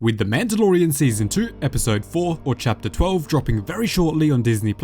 With The Mandalorian Season 2, Episode 4 or Chapter 12 dropping very shortly on Disney+,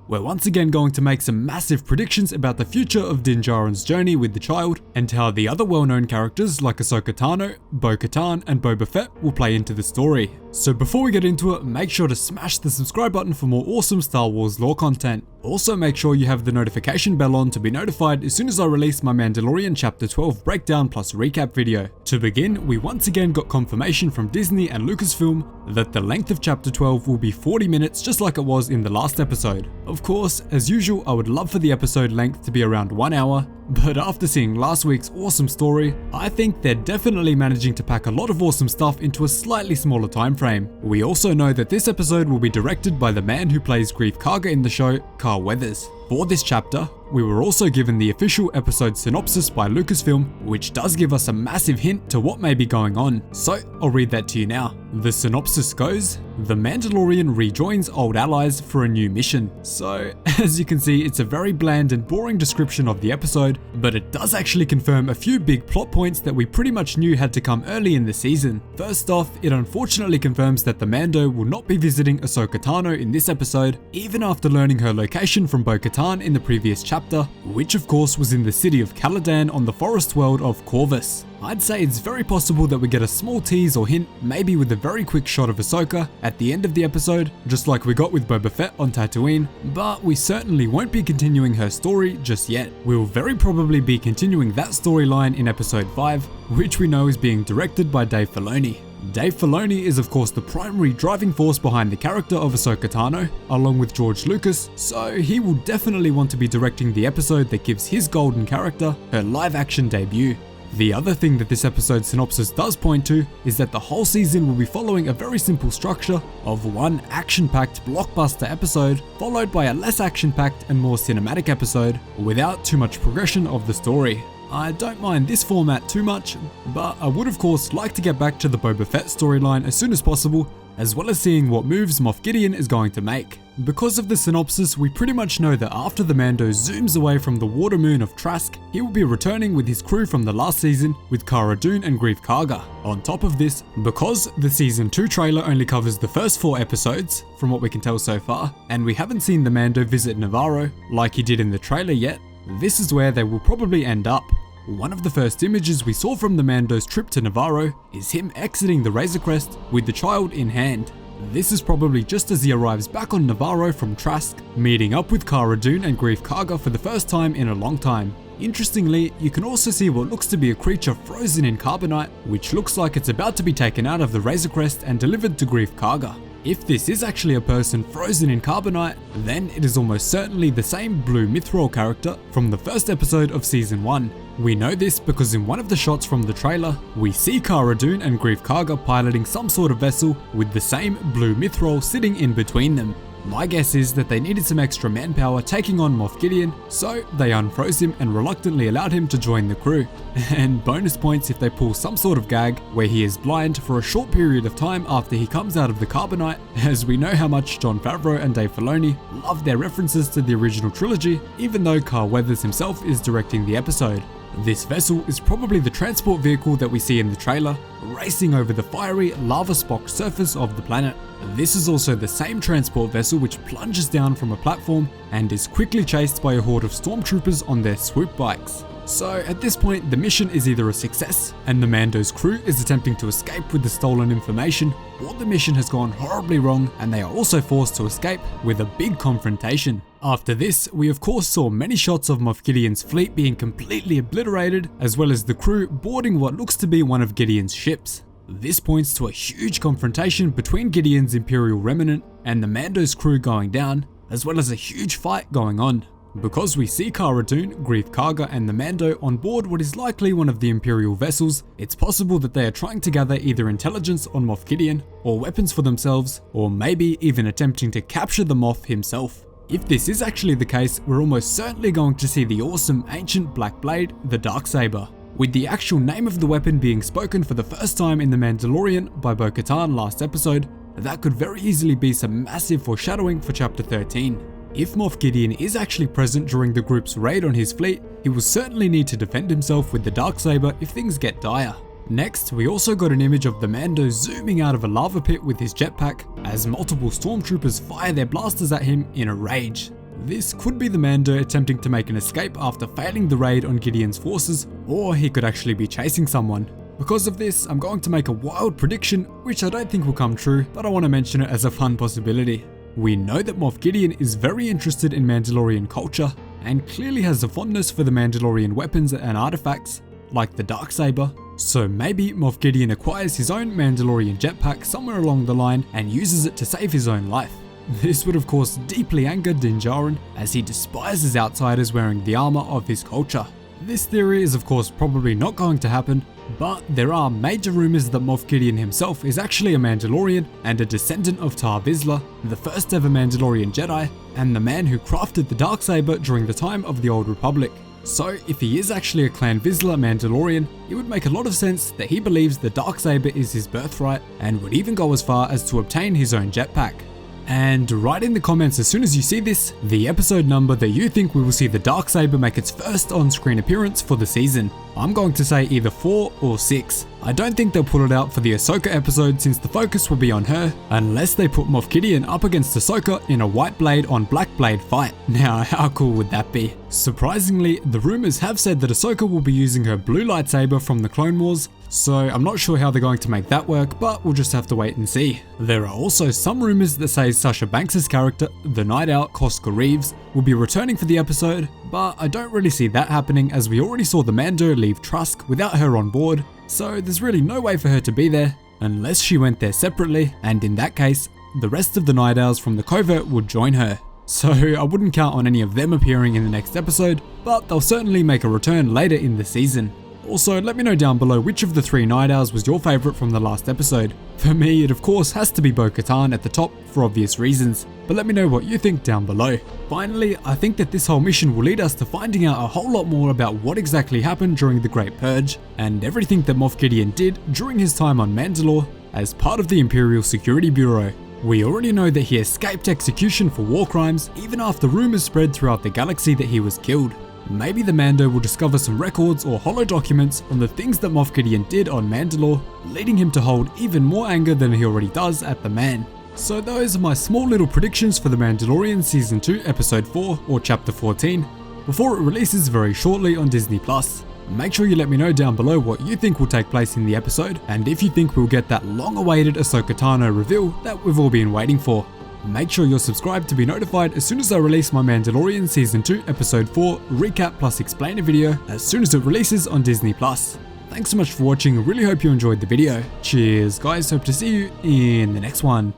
we're once again going to make some massive predictions about the future of Din Djarin's journey with the child, and how the other well-known characters like Ahsoka Tano, Katan and Boba Fett will play into the story. So before we get into it, make sure to smash the subscribe button for more awesome Star Wars lore content. Also make sure you have the notification bell on to be notified as soon as I release my Mandalorian Chapter 12 breakdown plus recap video. To begin, we once again got confirmation from Disney and Lucasfilm that the length of Chapter 12 will be 40 minutes just like it was in the last episode. Of course, as usual, I would love for the episode length to be around 1 hour, but after seeing last week's awesome story, I think they're definitely managing to pack a lot of awesome stuff into a slightly smaller time frame. We also know that this episode will be directed by the man who plays Greef Karga in the show, Carl Weathers. For this chapter, we were also given the official episode synopsis by Lucasfilm, which does give us a massive hint to what may be going on, so I'll read that to you now. The synopsis goes, "The Mandalorian rejoins old allies for a new mission." So, as you can see, it's a very bland and boring description of the episode, but it does actually confirm a few big plot points that we pretty much knew had to come early in the season. First off, it unfortunately confirms that the Mando will not be visiting Ahsoka Tano in this episode, even after learning her location from Bo-Katan in the previous chapter, which of course was in the city of Caladan on the forest world of Corvus. I'd say it's very possible that we get a small tease or hint, maybe with a very quick shot of Ahsoka at the end of the episode, just like we got with Boba Fett on Tatooine, but we certainly won't be continuing her story just yet. We'll very probably be continuing that storyline in episode 5, which we know is being directed by Dave Filoni. Dave Filoni is of course the primary driving force behind the character of Ahsoka Tano, along with George Lucas, so he will definitely want to be directing the episode that gives his golden character her live-action debut. The other thing that this episode's synopsis does point to is that the whole season will be following a very simple structure of one action-packed blockbuster episode, followed by a less action-packed and more cinematic episode, without too much progression of the story. I don't mind this format too much, but I would of course like to get back to the Boba Fett storyline as soon as possible, as well as seeing what moves Moff Gideon is going to make. Because of the synopsis, we pretty much know that after the Mando zooms away from the water moon of Trask, he will be returning with his crew from the last season with Cara Dune and Greef Karga. On top of this, because the Season 2 trailer only covers the first 4 episodes, from what we can tell so far, and we haven't seen the Mando visit Navarro like he did in the trailer yet, this is where they will probably end up. One of the first images we saw from the Mando's trip to Navarro is him exiting the Razor Crest with the child in hand. This is probably just as he arrives back on Navarro from Trask, meeting up with Cara Dune and Greef Karga for the first time in a long time. Interestingly, you can also see what looks to be a creature frozen in carbonite, which looks like it's about to be taken out of the Razor Crest and delivered to Greef Karga. If this is actually a person frozen in carbonite, then it is almost certainly the same blue Mithril character from the first episode of Season 1. We know this because in one of the shots from the trailer, we see Cara Dune and Greef Karga piloting some sort of vessel with the same blue Mithril sitting in between them. My guess is that they needed some extra manpower taking on Moff Gideon, so they unfroze him and reluctantly allowed him to join the crew. And bonus points if they pull some sort of gag where he is blind for a short period of time after he comes out of the carbonite, as we know how much Jon Favreau and Dave Filoni love their references to the original trilogy, even though Carl Weathers himself is directing the episode. This vessel is probably the transport vehicle that we see in the trailer, racing over the fiery, lava-spocked surface of the planet. This is also the same transport vessel which plunges down from a platform and is quickly chased by a horde of stormtroopers on their swoop bikes. So at this point, the mission is either a success, and the Mando's crew is attempting to escape with the stolen information, or the mission has gone horribly wrong and they are also forced to escape with a big confrontation. After this, we of course saw many shots of Moff Gideon's fleet being completely obliterated, as well as the crew boarding what looks to be one of Gideon's ships. This points to a huge confrontation between Gideon's Imperial Remnant and the Mando's crew going down, as well as a huge fight going on. Because we see Cara Dune, Greef Karga and the Mando on board what is likely one of the Imperial vessels, it's possible that they are trying to gather either intelligence on Moff Gideon, or weapons for themselves, or maybe even attempting to capture the Moff himself. If this is actually the case, we're almost certainly going to see the awesome ancient black blade, the Darksaber, with the actual name of the weapon being spoken for the first time in The Mandalorian by Bo-Katan last episode. That could very easily be some massive foreshadowing for Chapter 13. If Moff Gideon is actually present during the group's raid on his fleet, he will certainly need to defend himself with the Darksaber if things get dire. Next, we also got an image of the Mando zooming out of a lava pit with his jetpack as multiple stormtroopers fire their blasters at him in a rage. This could be the Mando attempting to make an escape after failing the raid on Gideon's forces, or he could actually be chasing someone. Because of this, I'm going to make a wild prediction, which I don't think will come true, but I want to mention it as a fun possibility. We know that Moff Gideon is very interested in Mandalorian culture, and clearly has a fondness for the Mandalorian weapons and artifacts, like the Darksaber. So maybe Moff Gideon acquires his own Mandalorian jetpack somewhere along the line and uses it to save his own life. This would of course deeply anger Din Djarin, as he despises outsiders wearing the armor of his culture. This theory is of course probably not going to happen, but there are major rumors that Moff Gideon himself is actually a Mandalorian and a descendant of Tar Vizsla, the first ever Mandalorian Jedi, and the man who crafted the Darksaber during the time of the Old Republic. So if he is actually a Clan Vizsla Mandalorian, it would make a lot of sense that he believes the Darksaber is his birthright and would even go as far as to obtain his own jetpack. And write in the comments as soon as you see this, the episode number that you think we will see the Darksaber make its first on-screen appearance for the season. I'm going to say either 4 or 6. I don't think they'll pull it out for the Ahsoka episode since the focus will be on her, unless they put Moff Gideon up against Ahsoka in a white blade on black blade fight. Now how cool would that be? Surprisingly, the rumors have said that Ahsoka will be using her blue lightsaber from the Clone Wars, so I'm not sure how they're going to make that work, but we'll just have to wait and see. There are also some rumors that say Sasha Banks' character, the Night Owl Koska Reeves, will be returning for the episode, but I don't really see that happening as we already saw the Mando leave Trusk without her on board, so there's really no way for her to be there, unless she went there separately, and in that case, the rest of the Night Owls from the covert would join her. So I wouldn't count on any of them appearing in the next episode, but they'll certainly make a return later in the season. Also, let me know down below which of the 3 Night Owls was your favourite from the last episode. For me, it of course has to be Bo-Katan at the top for obvious reasons, but let me know what you think down below. Finally, I think that this whole mission will lead us to finding out a whole lot more about what exactly happened during the Great Purge, and everything that Moff Gideon did during his time on Mandalore as part of the Imperial Security Bureau. We already know that he escaped execution for war crimes, even after rumours spread throughout the galaxy that he was killed. Maybe the Mando will discover some records or holo documents on the things that Moff Gideon did on Mandalore, leading him to hold even more anger than he already does at the man. So those are my small little predictions for The Mandalorian Season 2 Episode 4 or Chapter 14, before it releases very shortly on Disney+. Make sure you let me know down below what you think will take place in the episode, and if you think we'll get that long-awaited Ahsoka Tano reveal that we've all been waiting for. Make sure you're subscribed to be notified as soon as I release my Mandalorian Season 2 Episode 4 recap plus explainer video as soon as it releases on Disney+. Thanks so much for watching, I really hope you enjoyed the video. Cheers guys, hope to see you in the next one.